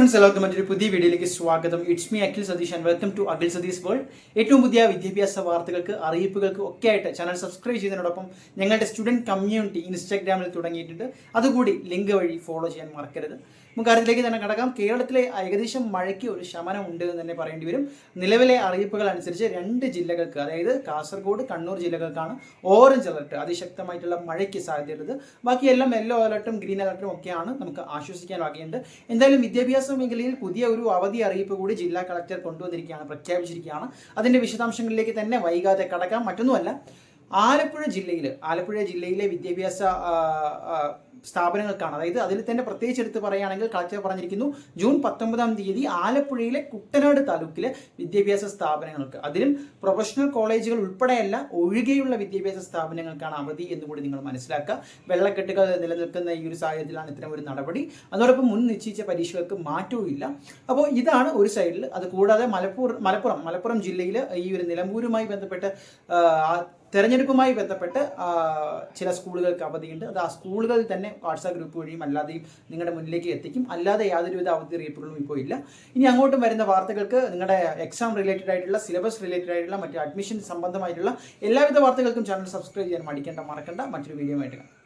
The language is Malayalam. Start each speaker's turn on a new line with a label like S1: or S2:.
S1: എല്ലാവർക്കും മറ്റൊരു പുതിയ വീഡിയോയിലേക്ക് സ്വാഗതം. It's me Akhil Satheesh and welcome to Akhil Satheesh world. ഏറ്റവും പുതിയ വിദ്യാഭ്യാസ വാർത്തകൾക്ക് അറിയിപ്പുകൾക്ക് ഒക്കെ ആയിട്ട് ചാനൽ സബ്സ്ക്രൈബ് ചെയ്യുന്നതിനോടൊപ്പം ഞങ്ങളുടെ സ്റ്റുഡൻറ് കമ്മ്യൂണിറ്റി ഇൻസ്റ്റാഗ്രാമിൽ തുടങ്ങിയിട്ടുണ്ട്. അതുകൂടി ലിങ്ക് വഴി ഫോളോ ചെയ്യാൻ മറക്കരുത്. നമുക്ക് കാര്യത്തിലേക്ക് തന്നെ കടക്കാം. കേരളത്തിലെ ഏകദേശം മഴയ്ക്ക് ഒരു ശമനം ഉണ്ട് എന്ന് തന്നെ പറയേണ്ടി വരും. നിലവിലെ അറിയിപ്പുകൾ അനുസരിച്ച് 2 ജില്ലകൾക്ക്, അതായത് കാസർഗോഡ്, കണ്ണൂർ ജില്ലകൾക്കാണ് ഓറഞ്ച് അലർട്ട്, അതിശക്തമായിട്ടുള്ള മഴയ്ക്ക് സാധ്യതയുള്ളത്. ബാക്കിയെല്ലാം യെല്ലോ അലർട്ടും ഗ്രീൻ അലർട്ടും ഒക്കെയാണ്. നമുക്ക് ആശ്വസിക്കാൻ വകയുണ്ട്. എന്തായാലും വിദ്യാഭ്യാസ മേഖലയിൽ പുതിയ ഒരു അവധി അറിയിപ്പ് കൂടി ജില്ലാ കളക്ടർ കൊണ്ടുവന്നിരിക്കുകയാണ്, പ്രഖ്യാപിച്ചിരിക്കുകയാണ്. അതിൻ്റെ വിശദാംശങ്ങളിലേക്ക് തന്നെ വൈകാതെ കടക്കാം. മറ്റൊന്നുമല്ല, ആലപ്പുഴ ജില്ലയിലെ വിദ്യാഭ്യാസ സ്ഥാപനങ്ങൾക്കാണ്, അതായത് അതിൽ തന്നെ പ്രത്യേകിച്ച് എടുത്ത് പറയുകയാണെങ്കിൽ കളക്ടർ പറഞ്ഞിരിക്കുന്നു, ജൂൺ 19-ാം തീയതി ആലപ്പുഴയിലെ കുട്ടനാട് താലൂക്കിലെ വിദ്യാഭ്യാസ സ്ഥാപനങ്ങൾക്ക്, അതിലും പ്രൊഫഷണൽ കോളേജുകൾ ഉൾപ്പെടെയല്ല ഒഴികെയുള്ള വിദ്യാഭ്യാസ സ്ഥാപനങ്ങൾക്കാണ് അവധി എന്നുകൂടി നിങ്ങൾ മനസ്സിലാക്കുക. വെള്ളക്കെട്ടുകൾ നിലനിൽക്കുന്ന ഈ ഒരു സാഹചര്യത്തിലാണ് ഇത്തരം ഒരു നടപടി. അതോടൊപ്പം മുൻ നിശ്ചയിച്ച പരീക്ഷകൾക്ക് മാറ്റവും ഇല്ല. അപ്പോൾ ഇതാണ് ഒരു സൈഡിൽ. അത് കൂടാതെ മലപ്പുറം ജില്ലയിൽ ഈ ഒരു നിലമ്പൂരുമായി ബന്ധപ്പെട്ട് തെരഞ്ഞെടുപ്പുമായി ബന്ധപ്പെട്ട് ചില സ്കൂളുകൾക്ക് അവധിയുണ്ട്. അത് ആ സ്കൂളുകളിൽ തന്നെ വാട്സാപ്പ് ഗ്രൂപ്പ് വഴിയും അല്ലാതെയും നിങ്ങളുടെ മുന്നിലേക്ക് എത്തിക്കും. അല്ലാതെ യാതൊരുവിധ അവധി അറിയിപ്പുകളും ഇപ്പോൾ ഇല്ല. ഇനി അങ്ങോട്ടും വരുന്ന വാർത്തകൾക്ക്, നിങ്ങളുടെ എക്സാം റിലേറ്റഡ് ആയിട്ടുള്ള, സിലബസ് റിലേറ്റഡ് ആയിട്ടുള്ള, മറ്റ് അഡ്മിഷൻ സംബന്ധമായിട്ടുള്ള എല്ലാവിധ വാർത്തകൾക്കും ചാനൽ സബ്സ്ക്രൈബ് ചെയ്യാൻ മറക്കണ്ട. മറ്റൊരു വീഡിയോ ആയിട്ട് കാണാം.